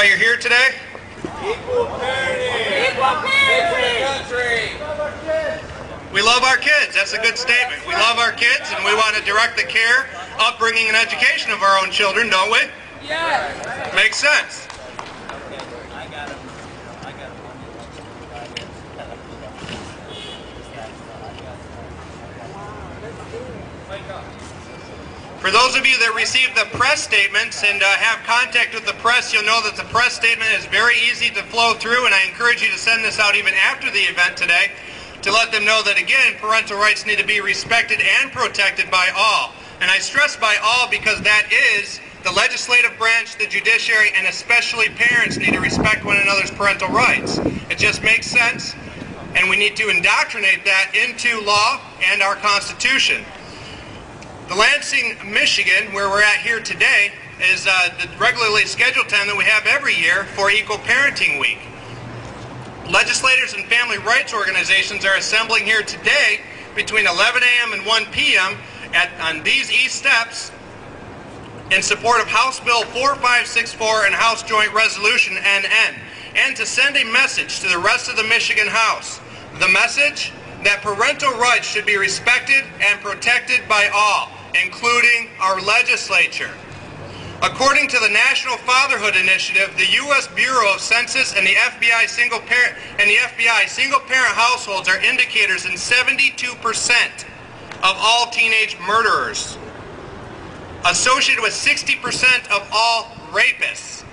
why you're here today? Equal parenting! Equal parenting! We love our kids. That's a good statement. We love our kids and we want to direct the care, upbringing, and education of our own children, don't we? Yes! Makes sense. For those of you that received the press statements and have contact with the press, you'll know that the press statement is very easy to flow through, and I encourage you to send this out even after the event today to let them know that, again, parental rights need to be respected and protected by all. And I stress by all because that is the legislative branch, the judiciary, and especially parents need to respect one another's parental rights. It just makes sense, and we need to indoctrinate that into law and our Constitution. The Lansing, Michigan, where we're at here today, is the regularly scheduled time that we have every year for Equal Parenting Week. Legislators and family rights organizations are assembling here today between 11 a.m. and 1 p.m. on these East Steps in support of House Bill 4564 and House Joint Resolution NN, and to send a message to the rest of the Michigan House. The message? That parental rights should be respected and protected by all, including our legislature. According to the National Fatherhood Initiative, the U.S. Bureau of Census and the FBI single-parent households are indicators in 72% of all teenage murderers, associated with 60% of all rapists,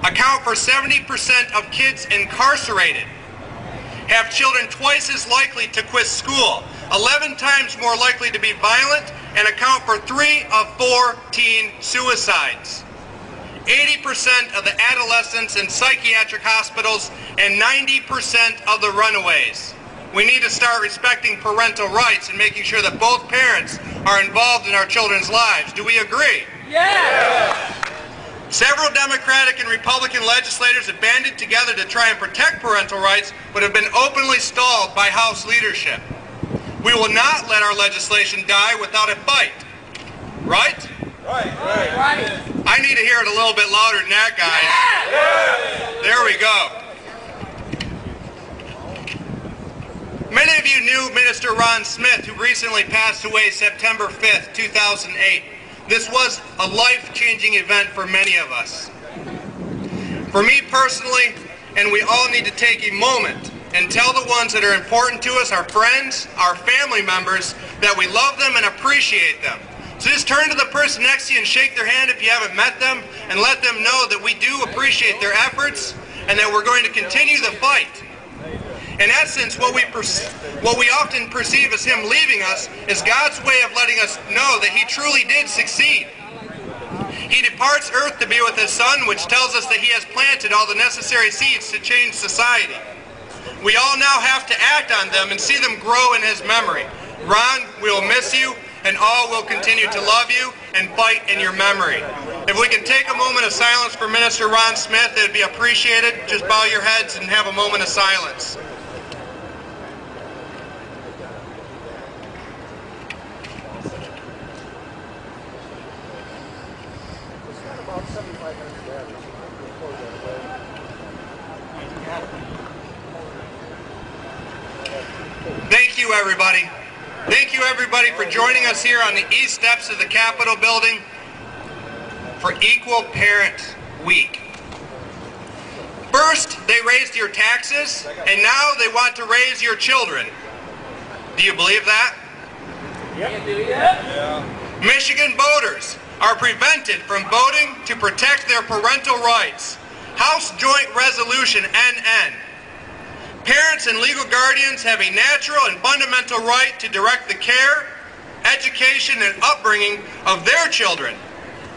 account for 70% of kids incarcerated, have children twice as likely to quit school, 11 times more likely to be violent, and account for 3 of 4 teen suicides. 80% of the adolescents in psychiatric hospitals and 90% of the runaways. We need to start respecting parental rights and making sure that both parents are involved in our children's lives. Do we agree? Yes! Several Democratic and Republican legislators have banded together to try and protect parental rights, but have been openly stalled by House leadership. We will not let our legislation die without a fight. Right? Right. I need to hear it a little bit louder than that, guys. There we go. Many of you knew Minister Ron Smith, who recently passed away September 5th, 2008. This was a life-changing event for many of us. For me personally, and we all need to take a moment and tell the ones that are important to us, our friends, our family members, that we love them and appreciate them. So just turn to the person next to you and shake their hand if you haven't met them, and let them know that we do appreciate their efforts and that we're going to continue the fight. In essence, what we often perceive as him leaving us is God's way of letting us know that he truly did succeed. He departs earth to be with his Son, which tells us that he has planted all the necessary seeds to change society. We all now have to act on them and see them grow in his memory. Ron, we will miss you, and all will continue to love you and fight in your memory. If we can take a moment of silence for Minister Ron Smith, it would be appreciated. Just bow your heads and have a moment of silence. Thank you, everybody. Thank you, everybody, for joining us here on the East Steps of the Capitol building for Equal Parent Week. First, they raised your taxes, and now they want to raise your children. Do you believe that? Yep. Michigan voters are prevented from voting to protect their parental rights. House Joint Resolution NN. Parents and legal guardians have a natural and fundamental right to direct the care, education, and upbringing of their children.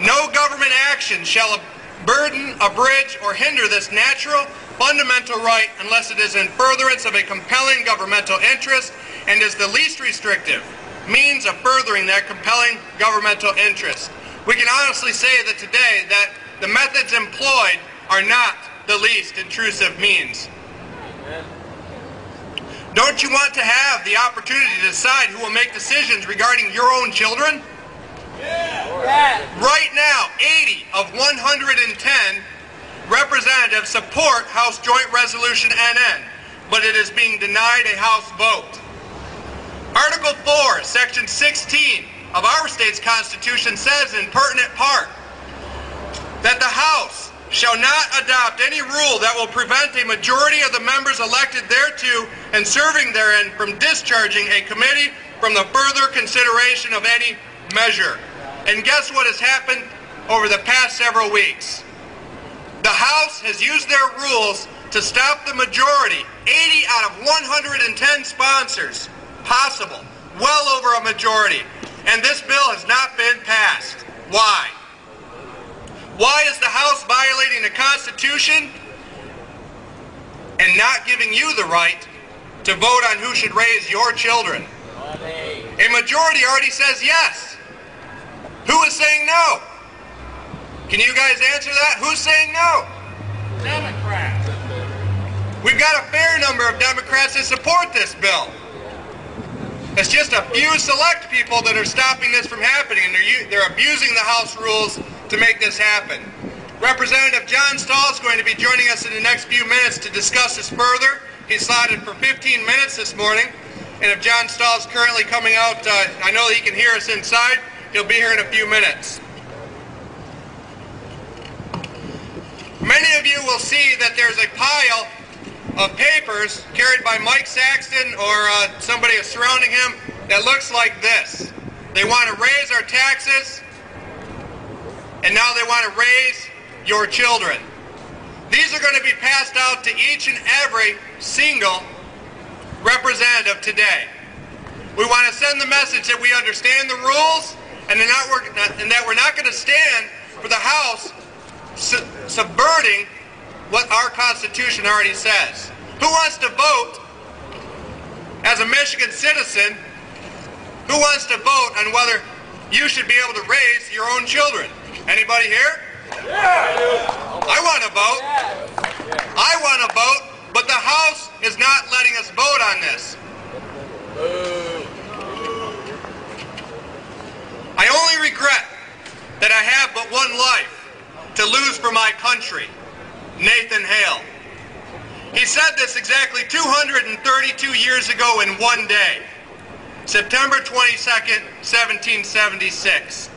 No government action shall burden, abridge, or hinder this natural, fundamental right unless it is in furtherance of a compelling governmental interest and is the least restrictive means of furthering that compelling governmental interest. We can honestly say that today that the methods employed are not the least intrusive means. Don't you want to have the opportunity to decide who will make decisions regarding your own children? Yeah. Right now, 80 of 110 representatives support House Joint Resolution NN, but it is being denied a House vote. Article 4, Section 16 of our state's Constitution says in pertinent part that the House shall not adopt any rule that will prevent a majority of the members elected thereto and serving therein from discharging a committee from the further consideration of any measure. And guess what has happened over the past several weeks? The House has used their rules to stop the majority, 80 out of 110 sponsors, possible, well over a majority. And this bill has not been passed. Why? Why is the House violating the Constitution and not giving you the right to vote on who should raise your children? A majority already says yes. Who is saying no? Can you guys answer that? Who's saying no? Democrats. We've got a fair number of Democrats that support this bill. It's just a few select people that are stopping this from happening, and they're abusing the House rules to make this happen. Representative John Stahl is going to be joining us in the next few minutes to discuss this further. He's slotted for 15 minutes this morning, and if John Stahl is currently coming out, I know that he can hear us inside. He'll be here in a few minutes. Many of you will see that there's a pile of papers carried by Mike Saxton or somebody surrounding him that looks like this. They want to raise our taxes, and now they want to raise your children. These are going to be passed out to each and every single representative today. We want to send the message that we understand the rules and that we're not going to stand for the House subverting what our Constitution already says. Who wants to vote as a Michigan citizen? Who wants to vote on whether you should be able to raise your own children? Anybody here? Yeah. I want to vote. Yeah. I want to vote, but the House is not letting us vote on this. I only regret that I have but one life to lose for my country. Nathan Hale. He said this exactly 232 years ago in one day, September 22nd, 1776.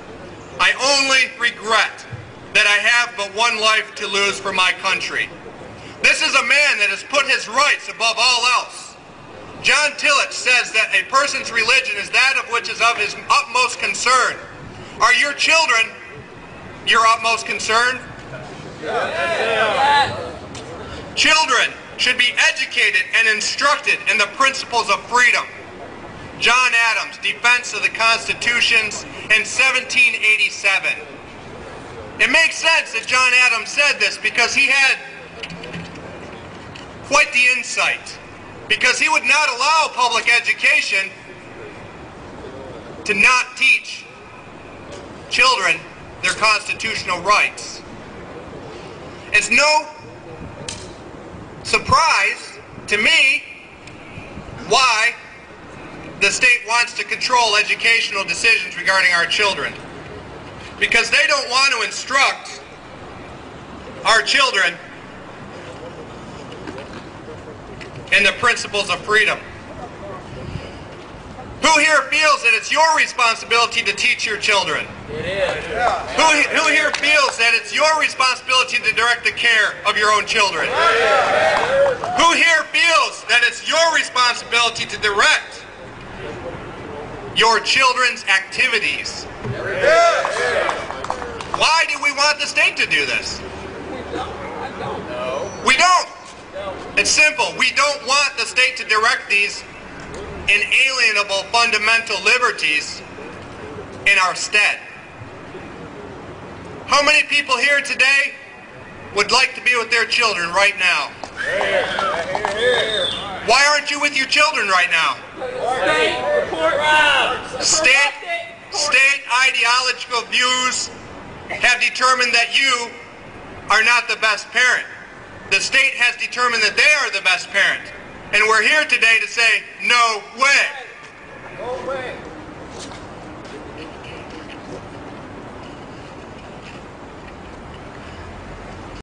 I only regret that I have but one life to lose for my country. This is a man that has put his rights above all else. John Tillett says that a person's religion is that of which is of his utmost concern. Are your children your utmost concern? Children should be educated and instructed in the principles of freedom. John Adams, Defense of the Constitutions in 1787. It makes sense that John Adams said this because he had quite the insight. Because he would not allow public education to not teach children their constitutional rights. It's no surprise to me why the state wants to control educational decisions regarding our children. Because they don't want to instruct our children in the principles of freedom. Who here feels that it's your responsibility to teach your children? It is. Who here feels that it's your responsibility to direct the care of your own children? Who here feels that it's your responsibility to direct your children's activities? Why do we want the state to do this? We don't. It's simple. We don't want the state to direct these inalienable fundamental liberties in our stead. How many people here today would like to be with their children right now? Why aren't you with your children right now? State ideological views have determined that you are not the best parent. The state has determined that they are the best parent. And we're here today to say, no way. No way.